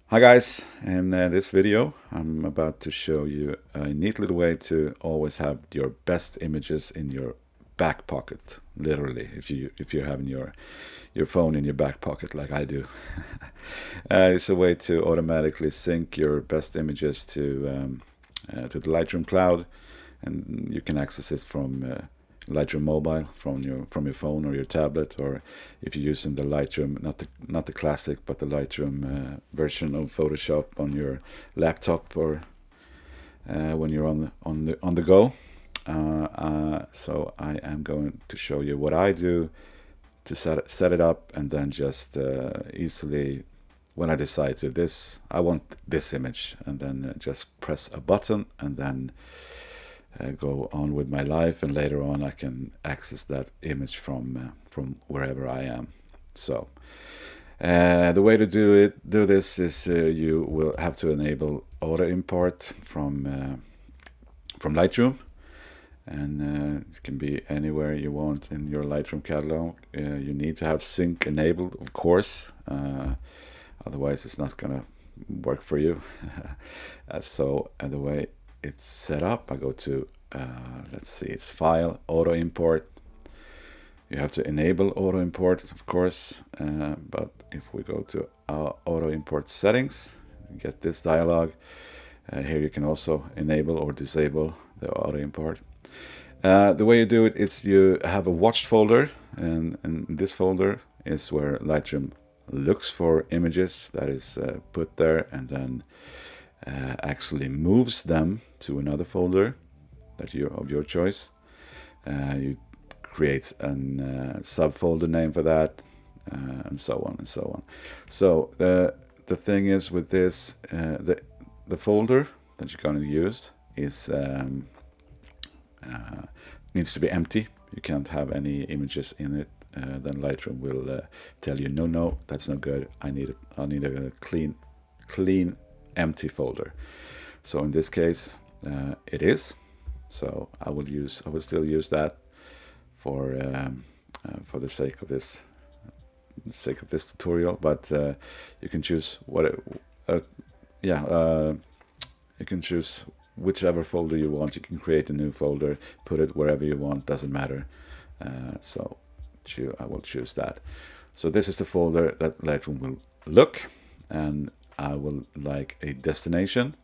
Hi guys, in this video I'm about to show you a neat little way to always have your best images in your back pocket, literally, if you're having your phone in your back pocket like I do. It's a way to automatically sync your best images to the Lightroom cloud, and you can access it from Lightroom mobile from your phone or your tablet, or if you're using the Lightroom, not the classic, but the Lightroom version of Photoshop on your laptop, or when you're on the go. So I am going to show you what I do to set it up, and then just easily, when I decide to I want this image, and then just press a button, and then go on with my life, and later on I can access that image from wherever I am. So the way to do this is you will have to enable auto import from Lightroom, and it can be anywhere you want in your Lightroom catalog. You need to have sync enabled, of course, otherwise it's not gonna work for you. So the way it's set up, I go to let's see, it's File, Auto Import. You have to enable auto import, of course, but if we go to auto import settings, you get this dialog. Here you can also enable or disable the auto import. The way you do it is you have a watched folder, and this folder is where Lightroom looks for images that is put there, and then actually moves them to another folder that of your choice. You create a subfolder name for that, and so on and so on. So the thing is with this, the folder that you're going to use is needs to be empty. You can't have any images in it. Then Lightroom will tell you, no, that's no good. I need a clean, empty folder. So in this case, it is. So I will still use that for the sake of this tutorial. But you can choose you can choose whichever folder you want. You can create a new folder, put it wherever you want, doesn't matter. So I will choose that. So this is the folder that Lightroom will look, and I will like a destination.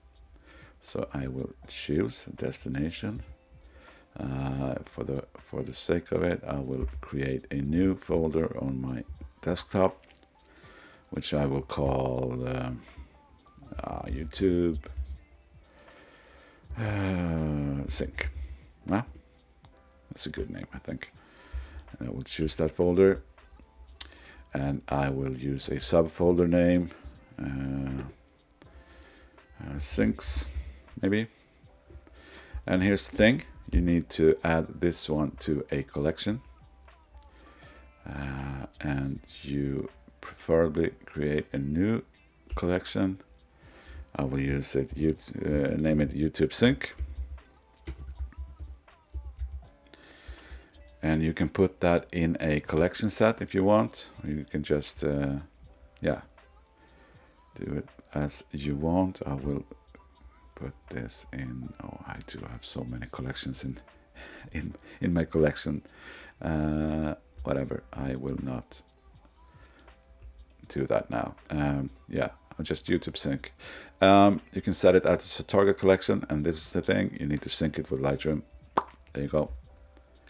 So I will choose a destination. For the sake of it, I will create a new folder on my desktop, which I will call YouTube Sync. Well, that's a good name, I think. And I will choose that folder, and I will use a subfolder name, Syncs, maybe. And here's the thing, you need to add this one to a collection, and you preferably create a new collection. I will use it, name it YouTube Sync, and you can put that in a collection set if you want, or you can just do it as you want. I will put this in. Oh, I do have so many collections in my collection. Whatever, I will not do that now. I'll just YouTube sync. You can set it as a target collection, and this is the thing, you need to sync it with Lightroom. There you go,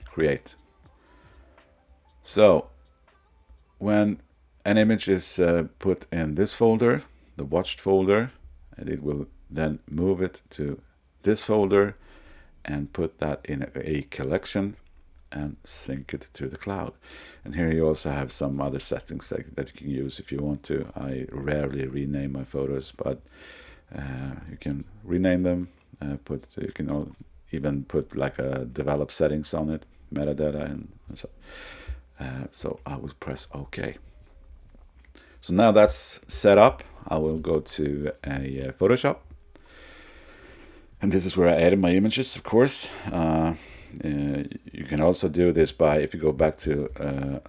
create. So when an image is put in this folder, the watched folder, and it will then move it to this folder and put that in a collection and sync it to the cloud. And here you also have some other settings that you can use if you want to. I rarely rename my photos, but you can rename them. You can even put like a develop settings on it, metadata, and so. So I will press OK. So now that's set up, I will go to a Photoshop. And this is where I added my images, of course. You can also do this by, if you go back to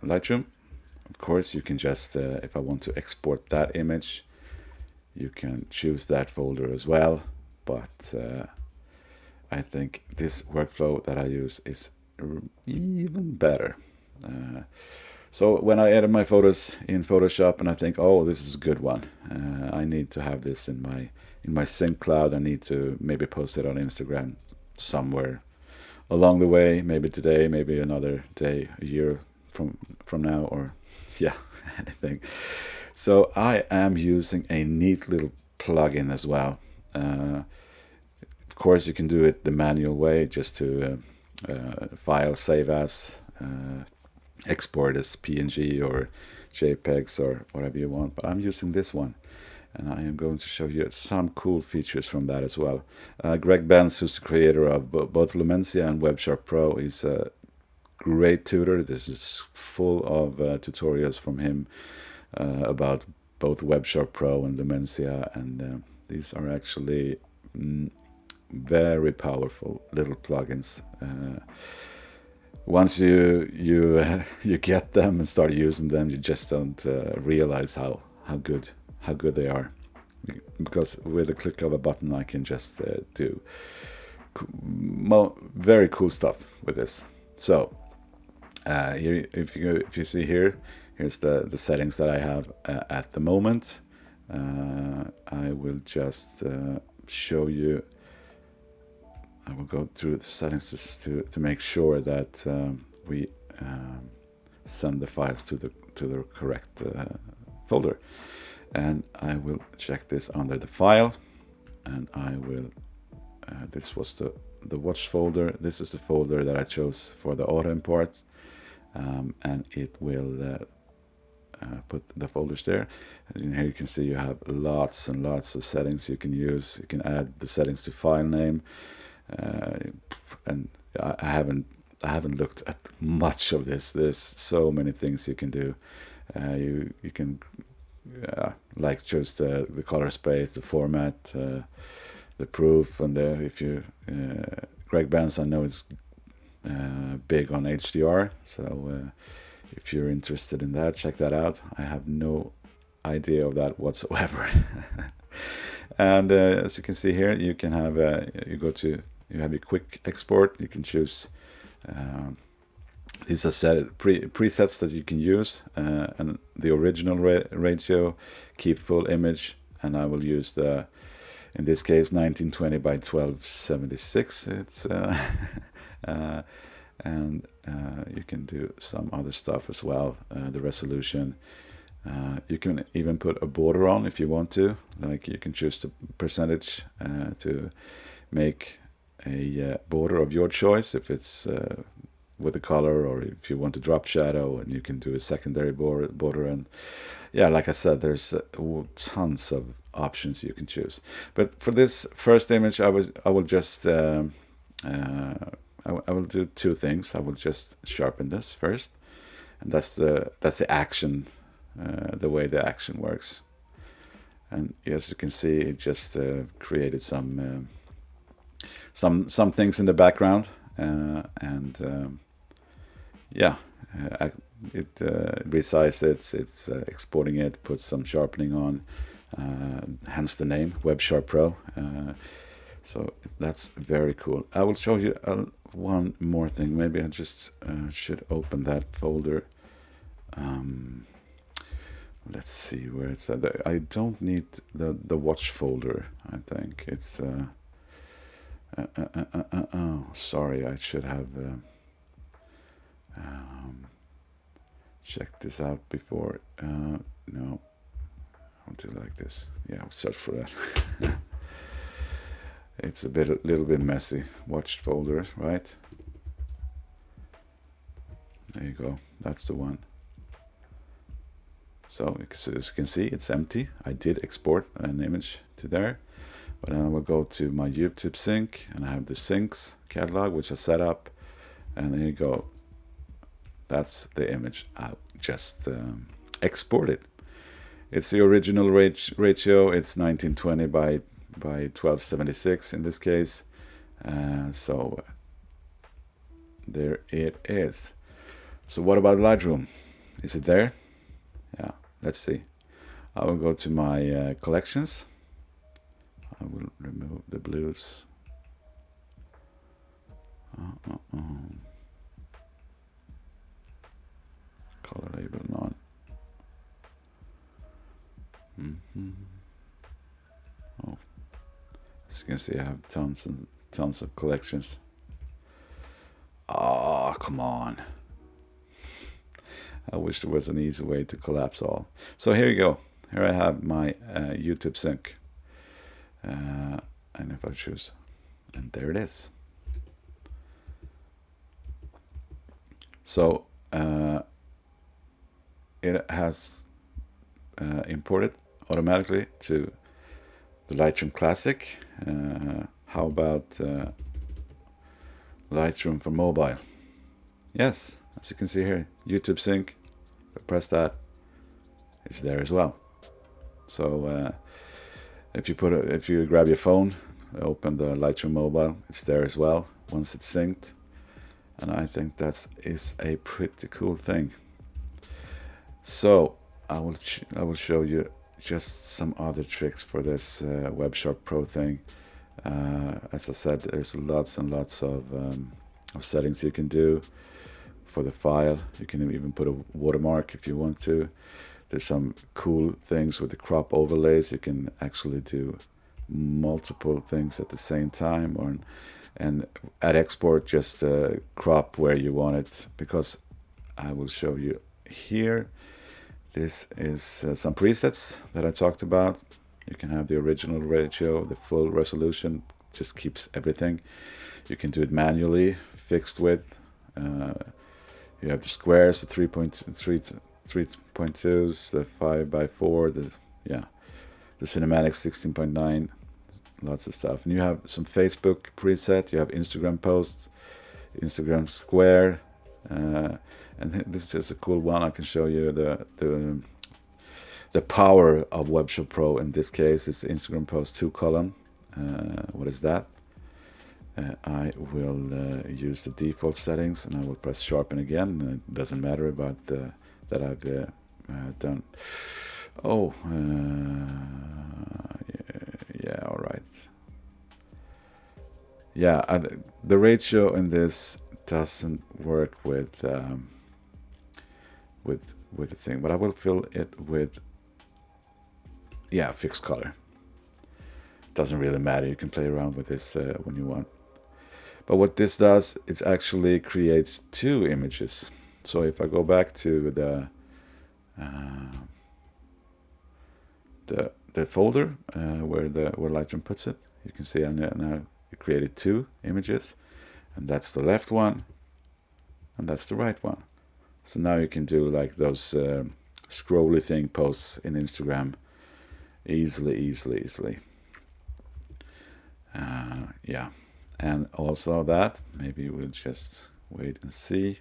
Lightroom, of course, you can just, if I want to export that image, you can choose that folder as well. But I think this workflow that I use is even better. So when I edit my photos in Photoshop and I think, oh, this is a good one, I need to have this in my sync cloud. I need to maybe post it on Instagram somewhere along the way, maybe today, maybe another day, a year from now, or yeah, anything. So I am using a neat little plugin as well. Of course, you can do it the manual way, just to file, save as, export as PNG or JPEGs or whatever you want. But I'm using this one, and I am going to show you some cool features from that as well. Greg Benz, who's the creator of both Lumencia and WebSharp Pro, is a great tutor. This is full of tutorials from him about both WebSharp Pro and Lumencia, and these are actually very powerful little plugins. Once you get them and start using them, you just don't realize how good they are, because with a click of a button I can just do very cool stuff with this. So here, if you see here, here's the settings that I have at the moment. I will just show you. I will go through the settings just to make sure that we send the files to the correct folder. And I will check this under the file, and I will. This was the watch folder. This is the folder that I chose for the auto import, and it will put the folders there. And here you can see you have lots and lots of settings you can use. You can add the settings to file name. And I haven't looked at much of this. There's so many things you can do. You can like choose the color space, the format, the proof, and if you Greg Benz, I know, is big on HDR. So if you're interested in that, check that out. I have no idea of that whatsoever. And as you can see here, you can have you have a quick export. You can choose. These are presets that you can use, and the original ratio, keep full image, and I will use in this case 1920 by 1276. It's and you can do some other stuff as well. The resolution. You can even put a border on if you want to. Like, you can choose the percentage to make a border of your choice, if it's with the color, or if you want to drop shadow, and you can do a secondary border. And yeah, like I said, there's tons of options you can choose. But for this first image, I will just I will do two things. I will just sharpen this first, and that's the action, the way the action works. And as you can see, it just created some things in the background, and yeah, it resized it. It's exporting it, put some sharpening on, hence the name WebSharp Pro. So that's very cool. I will show you one more thing. Maybe I just should open that folder. Let's see where it's at. I don't need the watch folder. I think it's. Oh, sorry. I should have checked this out before. No, I'll do like this. Yeah, I'll search for that. It's a little bit messy. Watched folder, right? There you go. That's the one. So as you can see, it's empty. I did export an image to there, but then I will go to my YouTube sync, and I have the syncs catalog, which I set up, and there you go. That's the image I just exported. It's the original ratio. It's 1920 by 1276 in this case. So there it is. So what about Lightroom? Is it there? Yeah, let's see. I will go to my collections. I will remove the blues. Color label none. Oh, as you can see, I have tons and tons of collections. Oh, come on. I wish there was an easy way to collapse all. So here you go. Here I have my YouTube sync. And if I choose, and there it is. So it has imported automatically to the Lightroom Classic. How about Lightroom for mobile? Yes, as you can see here, YouTube sync. If I press that, it's there as well. So if you grab your phone, open the Lightroom mobile, it's there as well once it's synced. And I think that is a pretty cool thing. So I will show you just some other tricks for this WebSharp Pro thing. As I said, there's lots and lots of settings you can do for the file. You can even put a watermark if you want to. There's some cool things with the crop overlays. You can actually do multiple things at the same time, and at export just crop where you want it, because I will show you here. This is some presets that I talked about. You can have the original ratio, the full resolution, just keeps everything. You can do it manually, fixed width. You have the squares, the 3.2s, the 5x4, the cinematic 16.9, lots of stuff. And you have some Facebook preset. You have Instagram posts, Instagram square, and this is just a cool one. I can show you the power of WebSharp Pro. In this case, it's Instagram post 2 column. What is that? I will use the default settings, and I will press sharpen again. And it doesn't matter about that I've done. Oh, yeah, all right. Yeah, the ratio in this doesn't work with the thing, but I will fill it with fixed color. Doesn't really matter. You can play around with this when you want. But what this does, it actually creates 2 images. So if I go back to the folder where Lightroom puts it, you can see I now created 2 images, and that's the left one, and that's the right one. So now you can do like those scrolly thing posts in Instagram easily. Yeah, and also that, maybe we'll just wait and see.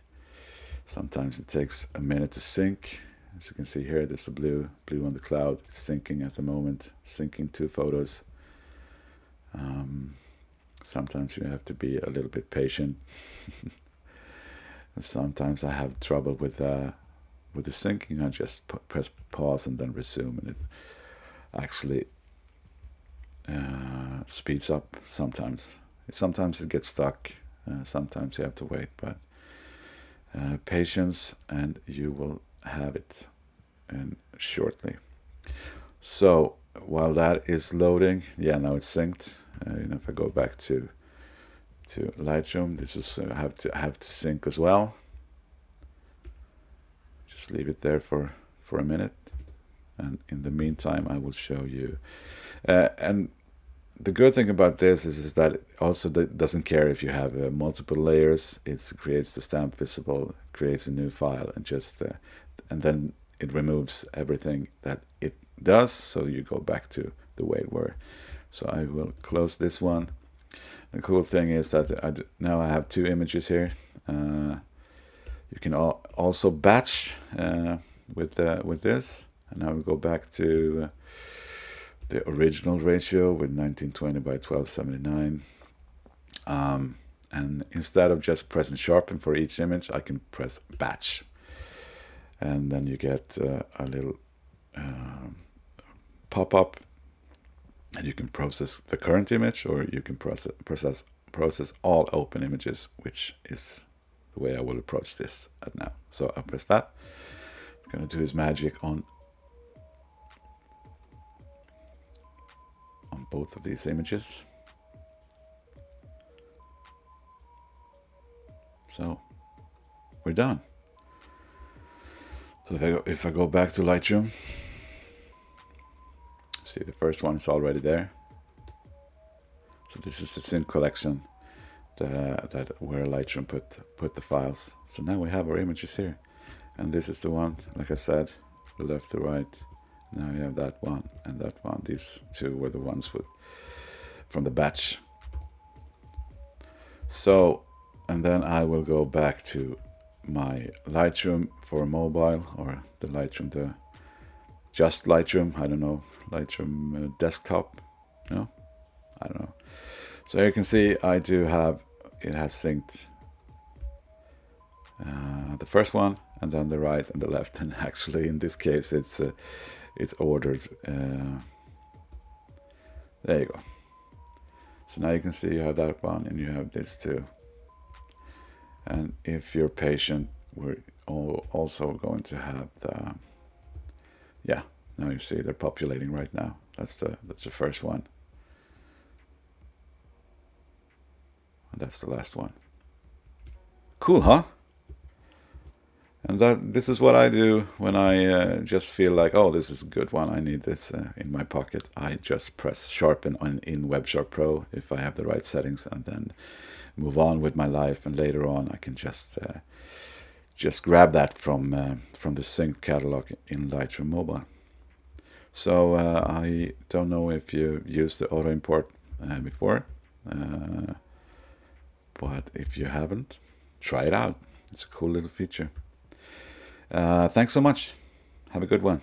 Sometimes it takes a minute to sync. As you can see here, there's a blue on the cloud. It's syncing at the moment, syncing 2 photos. Sometimes you have to be a little bit patient. Sometimes I have trouble with the syncing. I just press pause and then resume, and it actually speeds up sometimes. Sometimes it gets stuck. Sometimes you have to wait, but patience, and you will have it shortly. So while that is loading, now it's synced. If I go back to Lightroom, this was have to sync as well. Just leave it there for a minute, and in the meantime I will show you. And the good thing about this is that it also doesn't care if you have multiple layers. It creates the stamp visible, creates a new file, and just and then it removes everything that it does, so you go back to the way it were. So I will close this one. The cool thing is that now I have 2 images here. You can also batch with this, and I will go back to the original ratio with 1920 by 1279. And instead of just pressing sharpen for each image, I can press batch, and then you get a little pop up, and you can process the current image, or you can process all open images, which is the way I will approach this at now. So I'll press that. It's going to do his magic on both of these images. So we're done. So if I go back to Lightroom, see the first one is already there. So this is the sync collection that where Lightroom put the files. So now we have our images here, and this is the one, like I said, the left to right. Now you have that one and that one. These two were the ones from the batch. So, and then I will go back to my Lightroom for mobile, or the Lightroom, just Lightroom, I don't know, Lightroom desktop, no, I don't know. So here you can see I do have, it has synced the first one, and then the right and the left, and actually in this case it's ordered. There you go. So now you can see you have that one and you have this too. And if you're patient, we're also going to have the, yeah, now you see they're populating right now. That's the first one. And that's the last one. Cool, huh? And this is what I do when I just feel like, oh, this is a good one. I need this in my pocket. I just press sharpen in WebSharp Pro if I have the right settings, and then move on with my life. And later on, I can just grab that from the synced catalog in Lightroom Mobile. So I don't know if you used the auto import before, but if you haven't, try it out. It's a cool little feature. Thanks so much. Have a good one.